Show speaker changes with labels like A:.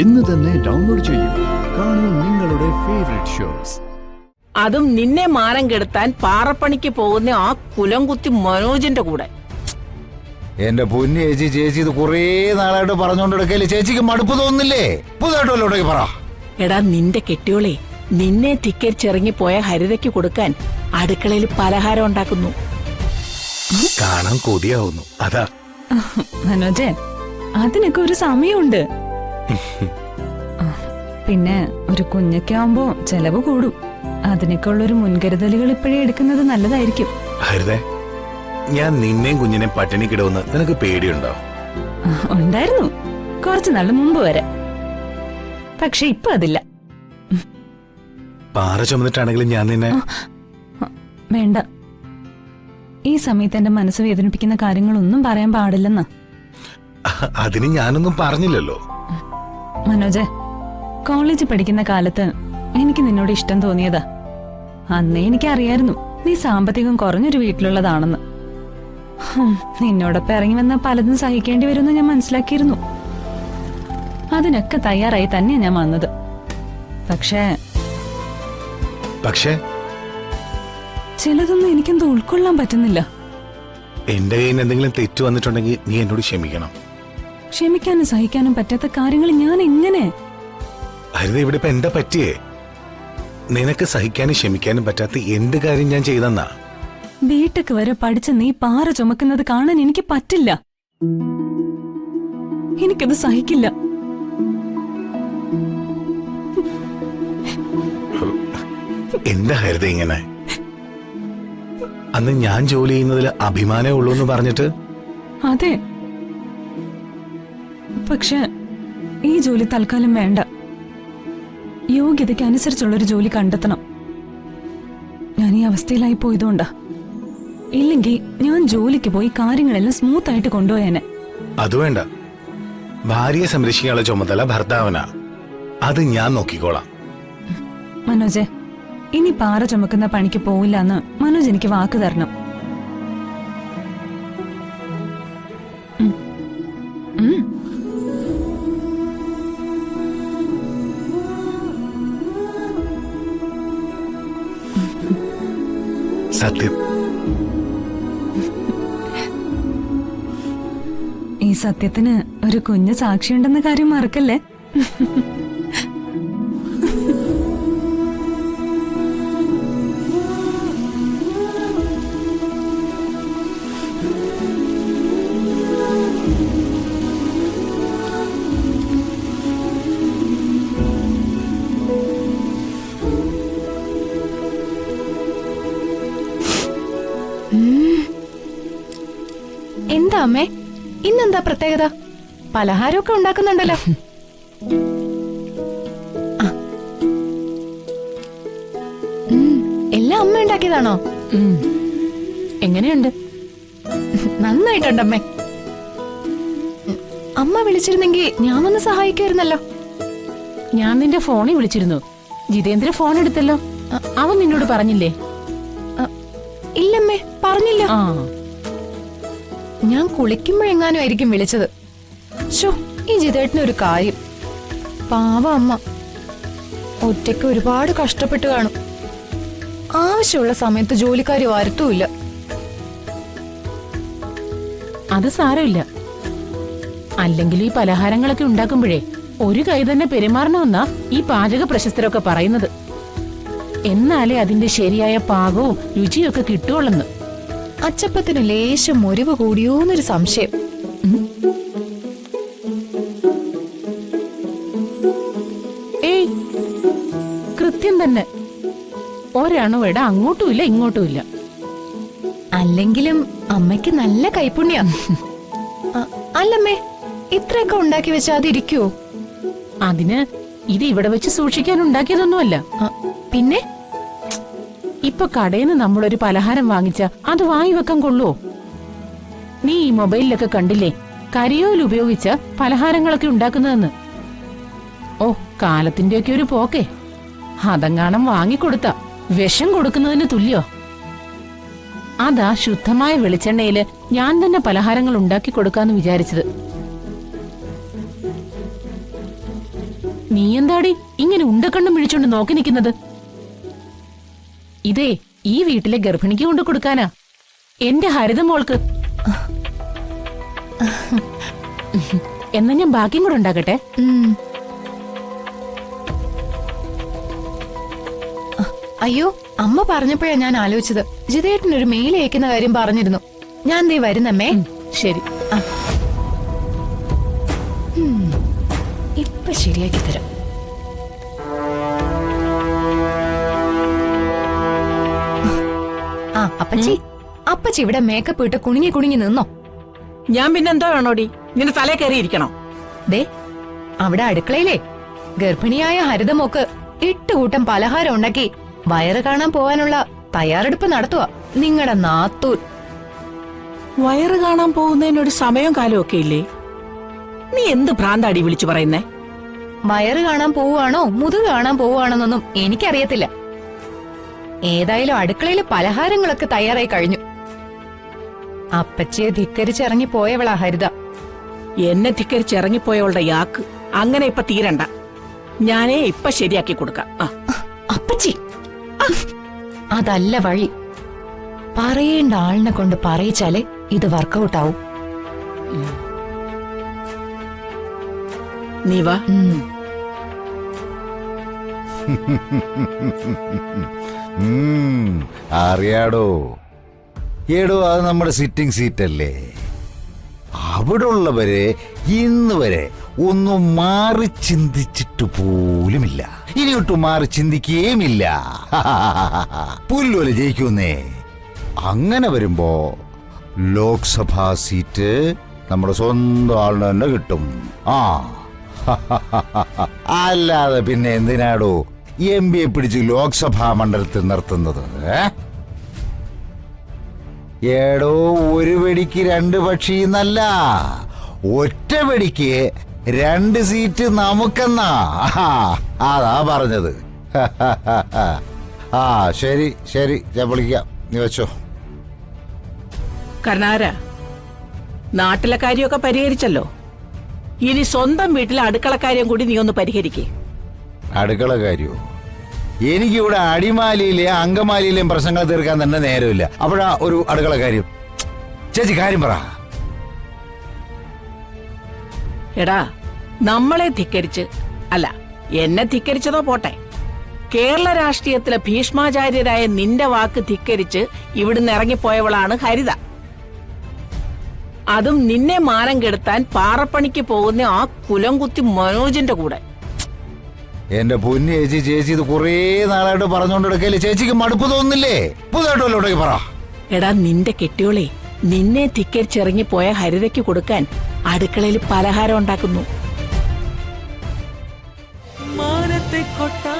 A: ഇന്ന് തന്നെ ഡൗൺലോഡ് ചെയ്യൂ. കാണൂ നിങ്ങളുടെ ഫേവറേറ്റ് ഷോസ്.
B: അതും നിന്നെ മാനം കെടുത്താൻ പാറപ്പണിക്ക് പോകുന്ന ആ കുലംകുത്തി മനോജിന്റെ കൂടെ.
C: എന്റെ പൊന്നു ചേച്ചി, ചേച്ചി ഇത് കുറേ നാളായിട്ട് പറഞ്ഞോണ്ടെടുക്കല്ലേ, ചേച്ചിക്ക് മടുപ്പ് തോന്നുന്നില്ലേ? പുതുതായിട്ടുള്ളോടേക്ക് പറ.
B: എടാ, നിന്റെ കെട്ടിയോളെ നിന്നെ ധിക്കരിച്ചിറങ്ങി പോയ ഹരിതയ്ക്ക് കൊടുക്കാൻ അടുക്കളയിൽ പലഹാരം ഉണ്ടാക്കുന്നു.
D: കാണാൻ കൊതിയാവുന്നു. അതാ
E: മനോജെ, അതിനൊക്കെ ഒരു സമയമുണ്ട്. പിന്നെ ഒരു കുഞ്ഞൊക്കെ ആവുമ്പോ ചെലവ് കൂടും. അതിനൊക്കെ ഉള്ളൊരു മുൻകരുതലുകൾ ഇപ്പോഴേ എടുക്കുന്നത് നല്ലതായിരിക്കും.
D: ഹരിതേ, ഞാൻ നിന്നെയും കുഞ്ഞിനെ പട്ടിണിക്കിടുമെന്ന് നിനക്ക് പേടിയുണ്ടോ?
E: ഉണ്ടായിരുന്നു, കുറച്ചു നാൾ മുമ്പ് വരെ. പക്ഷെ ഇപ്പൊ അതില്ല.
D: പാറ ചുമന്നിട്ടാണെങ്കിലും ഞാൻ നിന്നെ...
E: വേണ്ട, ഈ സമയത്ത് എന്റെ മനസ്സ് വേദനിപ്പിക്കുന്ന കാര്യങ്ങളൊന്നും പറയാൻ പാടില്ലെന്ന്.
D: അതിന് ഞാനൊന്നും പറഞ്ഞില്ലല്ലോ.
E: മനോജെ, കോളേജിൽ പഠിക്കുന്ന കാലത്ത് എനിക്ക് നിന്നോട് ഇഷ്ടം തോന്നിയതാ. അന്നേ എനിക്കറിയായിരുന്നു നീ സാമ്പത്തികം കുറഞ്ഞൊരു വീട്ടിലുള്ളതാണെന്ന്. നിന്നോടൊപ്പം ഇറങ്ങി വന്ന പലതും സഹിക്കേണ്ടി വരുമെന്ന് ഞാൻ മനസ്സിലാക്കിയിരുന്നു. അതിനൊക്കെ തയ്യാറായി തന്നെയാ ഞാൻ വന്നത്. പക്ഷേ ചിലതൊന്നും എനിക്കെന്തോ ഉൾക്കൊള്ളാൻ പറ്റുന്നില്ല.
D: എന്റെ കയ്യിൽ നിന്ന് എന്തെങ്കിലും തെറ്റു വന്നിട്ടുണ്ടെങ്കിൽ നീ എന്നോട് ക്ഷമിക്കണം.
E: ക്ഷമിക്കാനും സഹിക്കാനും പറ്റാത്ത കാര്യങ്ങൾ ഞാൻ എങ്ങനെ?
D: ഹരിത, ഇവിടെ ഇപ്പൊ എന്താ പറ്റിയേ? നിനക്ക് സഹിക്കാനും ക്ഷമിക്കാനും പറ്റാത്ത എന്ത് കാര്യം ഞാൻ ചെയ്തെന്നാ?
E: വീട്ടൊക്കെ വരെ പഠിച്ച നീ പാറ ചുമക്കുന്നത് കാണാൻ എനിക്ക് പറ്റില്ല. എനിക്കത് സഹിക്കില്ല.
D: എന്താ ഹരിത ഇങ്ങനെ? അന്ന് ഞാൻ ജോലി ചെയ്യുന്നതിൽ അഭിമാനമേ ഉള്ളൂ എന്ന് പറഞ്ഞിട്ട്...
E: അതെ, പക്ഷെ ഈ ജോലി തൽക്കാലം വേണ്ട. യോഗ്യതയ്ക്ക് അനുസരിച്ചുള്ളൊരു ജോലി കണ്ടെത്തണം. ഞാൻ ഈ അവസ്ഥയിലായി പോയതുകൊണ്ടാ. ഇല്ലെങ്കിൽ ഞാൻ ജോലിക്ക് പോയി കാര്യങ്ങളെല്ലാം സ്മൂത്ത് ആയിട്ട് കൊണ്ടുപോയേനെ.
D: അത് വേണ്ട. ഭാര്യയെ സംരക്ഷിക്കാനുള്ള ചുമതല ഭർത്താവിനാ. അത് ഞാൻ നോക്കിക്കോളാം.
E: മനോജെ, ഇനി പാറ ചുമക്കുന്ന പണിക്ക് പോവില്ല എന്ന് മനോജ് എനിക്ക് വാക്ക് തരണം.
D: സത്യം.
E: ഈ സത്യത്തിന് ഒരു കുഞ്ഞ് സാക്ഷിയുണ്ടെന്ന കാര്യം മറക്കല്ലേ.
F: എന്താ അമ്മേ, ഇന്നെന്താ പ്രത്യേകത? പലഹാരമൊക്കെ ഉണ്ടാക്കുന്നുണ്ടല്ലോ. എല്ലാം അമ്മ ഉണ്ടാക്കിയതാണോ?
B: എങ്ങനെയുണ്ട്?
F: നന്നായിട്ടുണ്ടമ്മേ. അമ്മ വിളിച്ചിരുന്നെങ്കിൽ ഞാൻ വന്ന് സഹായിക്കുമായിരുന്നല്ലോ.
G: ഞാൻ നിന്റെ ഫോണിൽ വിളിച്ചിരുന്നു. ജിതേന്ദ്ര ഫോൺ എടുത്തല്ലോ. അവൻ നിന്നോട് പറഞ്ഞില്ലേ?
F: ഇല്ലമ്മേ, പറഞ്ഞില്ല. ഞാൻ കുളിക്കുമ്പോഴെങ്ങാനും ആയിരിക്കും വിളിച്ചത്. ശോ, ഈ ജിതേട്ടന് ഒരു കാര്യം. പാവ അമ്മ ഒറ്റയ്ക്ക് ഒരുപാട് കഷ്ടപ്പെട്ട് കാണും. ആവശ്യമുള്ള സമയത്ത് ജോലിക്കാരി വരുത്തുമില്ല.
G: അത് സാരമില്ല. അല്ലെങ്കിൽ ഈ പലഹാരങ്ങളൊക്കെ ഉണ്ടാക്കുമ്പോഴേ ഒരു കൈ തന്നെ പെരുമാറണമെന്നാ ഈ പാചക പ്രശസ്തരൊക്കെ പറയുന്നത്. എന്നാലേ അതിന്റെ ശരിയായ പാകവും രുചിയൊക്കെ കിട്ടുള്ളെന്ന്.
F: അച്ചപ്പത്തിന് ലേശം മുറിവ് കൂടിയോന്നൊരു സംശയം.
G: ഏയ്, കൃത്യം തന്നെ. ഒരണുവിട അങ്ങോട്ടുമില്ല ഇങ്ങോട്ടുമില്ല.
F: അല്ലെങ്കിലും അമ്മയ്ക്ക് നല്ല കൈപ്പുണ്യ. അല്ലമ്മേ, ഇത്രയൊക്കെ ഉണ്ടാക്കി വെച്ചാൽ അതിരിക്കുവോ?
G: അതിന് ഇത് ഇവിടെ വെച്ച് സൂക്ഷിക്കാൻ ഉണ്ടാക്കിയതൊന്നുമല്ല.
F: പിന്നെ
G: ഇപ്പൊ കടയിൽ നിന്ന് നമ്മളൊരു പലഹാരം വാങ്ങിച്ച അത് വാങ്ങി വെക്കാൻ കൊള്ളുവോ? നീ ഈ മൊബൈലിലൊക്കെ കണ്ടില്ലേ കരിയോയിൽ ഉപയോഗിച്ച പലഹാരങ്ങളൊക്കെ ഉണ്ടാക്കുന്നതെന്ന്? ഓ, കാലത്തിന്റെയൊക്കെ ഒരു പോക്കേ. അതെങ്ങാണം വാങ്ങിക്കൊടുത്ത വിഷം കൊടുക്കുന്നതിന് തുല്യോ? അതാ ശുദ്ധമായ വെളിച്ചെണ്ണയില് ഞാൻ തന്നെ പലഹാരങ്ങൾ ഉണ്ടാക്കി കൊടുക്കാന്ന് വിചാരിച്ചത്. നീ എന്താടി ഇങ്ങനെ ഉണ്ടക്കണ്ണും വിളിച്ചോണ്ട് നോക്കി നിൽക്കുന്നത്? ഇതേ ഈ വീട്ടിലെ ഗർഭിണിക്ക് കൊണ്ട് കൊടുക്കാനാ, എന്റെ ഹരിത മോൾക്ക്. എന്നാ ഞാൻ ബാക്കിയും കൂടെ ഉണ്ടാക്കട്ടെ.
F: അയ്യോ, അമ്മ പറഞ്ഞപ്പോഴാ ഞാൻ ആലോചിച്ചത്. ജിതേട്ടനൊരു മെയിൽ അയക്കുന്ന കാര്യം പറഞ്ഞിരുന്നു. ഞാൻ ദേ വരുന്നമ്മേ.
G: ശരി.
F: ഇപ്പൊ ശരിയാക്കി തരാം. ആ അപ്പച്ചി, അപ്പച്ചി ഇവിടെ മേക്കപ്പ് ഇട്ട് കുണുങ്ങി കുണുങ്ങി നിന്നോ?
B: ഞാൻ പിന്നെന്തോ വേണോടി, നിന്റെ തലേ കയറിയിരിക്കണോ?
F: ദേ അവിടെ അടുക്കളയിലെ ഗർഭിണിയായ ഹരിതമോക്ക് 8 കൂട്ടം പലഹാരം ഉണ്ടാക്കി വയറ് കാണാൻ പോവാനുള്ള തയ്യാറെടുപ്പ് നടത്തുക നിങ്ങളുടെ നാത്തൂൻ.
B: വയറ് കാണാൻ പോകുന്നതിനൊരു സമയവും കാലവും ഒക്കെ ഇല്ലേ? നീ എന്ത് ഭ്രാന്താടി വിളിച്ചു പറയുന്നേ?
F: വയറ് കാണാൻ പോവുകയാണോ മുതുക് കാണാൻ പോവുകയാണെന്നൊന്നും എനിക്കറിയത്തില്ല. ഏതായാലും അടുക്കളയിലെ പലഹാരങ്ങളൊക്കെ തയ്യാറായി കഴിഞ്ഞു. അപ്പച്ചിയെ ധിക്കരിച്ചിറങ്ങി പോയവളാ ഹരിത.
B: എന്നെ ധിക്കരിച്ചിറങ്ങിപ്പോയവളുടെ യാക്ക് അങ്ങനെ ഇപ്പൊ തീരണ്ട. ഞാനേ ഇപ്പൊ ശരിയാക്കി കൊടുക്കാം.
F: അപ്പച്ചി, അതല്ല വഴി. പറയേണ്ട ആളിനെ കൊണ്ട് പറയിച്ചാലേ ഇത് വർക്കൗട്ട് ആവും.
B: നീ വാ.
C: അറിയാടോ ഏടോ, അത് നമ്മുടെ സിറ്റിംഗ് സീറ്റല്ലേ. അവിടെ ഉള്ളവരെ ഇന്ന് വരെ ഒന്നും മാറി ചിന്തിച്ചിട്ട് പോലുമില്ല, ഇനിയൊട്ടും മാറി ചിന്തിക്കുകയുമില്ല. പുല്ലുപോലെ ജയിക്കുന്നേ. അങ്ങനെ വരുമ്പോ ലോക്സഭാ സീറ്റ് നമ്മുടെ സ്വന്തം ആളിന് തന്നെ കിട്ടും. അല്ലാതെ പിന്നെ എന്തിനാടോ MP പിടിച്ച് ലോക്സഭാ മണ്ഡലത്തിൽ നിർത്തുന്നത്? ഏടോ, ഒരു വെടിക്ക് 2 പക്ഷി എന്നല്ല, ഒറ്റ വെടിക്ക് 2 സീറ്റ് നമുക്കെന്നാ. അതാ പറഞ്ഞത്. ശരി ശരി, ഞാൻ വിളിക്കാം, നീ വെച്ചോ.
B: കർണാര, നാട്ടിലെ കാര്യമൊക്കെ പരിഹരിച്ചല്ലോ. ഇനി സ്വന്തം വീട്ടിലെ അടുക്കള കാര്യം കൂടി നീ ഒന്ന് പരിഹരിക്കേ.
C: അടുക്കള കാര്യമോ? എനിക്കിവിടെ അടിമാലിയിലെ അങ്കമാലിയിലെയും പ്രശ്നങ്ങൾ തീർക്കാൻ തന്നെ നേരമില്ല. അപ്പോഴാ ഒരു അടുക്കള കാര്യം. ചേച്ചി കാര്യം പറ.
B: എടാ, നമ്മളെ ധിക്കരിച്ച്, അല്ല എന്നെ ധിക്കരിച്ചതോ പോട്ടെ, കേരള രാഷ്ട്രീയത്തിലെ ഭീഷ്മാചാര്യരായ നിന്റെ വാക്ക് ധിക്കരിച്ച് ഇവിടുന്ന് ഇറങ്ങിപ്പോയവളാണ് ഹരിത. അതും നിന്നെ മാനം കെടുത്താൻ പാറപ്പണിക്ക് പോകുന്ന ആ കുലംകുത്തി മനോജിന്റെ കൂടെ.
C: എന്റെ പൊന്നു ചേച്ചി, ചേച്ചി ഇത് കുറേ നാളായിട്ട് പറഞ്ഞുകൊണ്ടിടക്കല്ലേ, ചേച്ചിക്ക് മടുപ്പ് തോന്നുന്നില്ലേ? പുതുതായിട്ട് പറ.
B: എടാ, നിന്റെ കെട്ടിയോളെ നിന്നെ ധിക്കരിച്ചിറങ്ങിപ്പോയ ഹരിതയ്ക്ക് കൊടുക്കാൻ അടുക്കളയിൽ പലഹാരം ഉണ്ടാക്കുന്നു.
A: മാനത്തെ കൊട്ടാ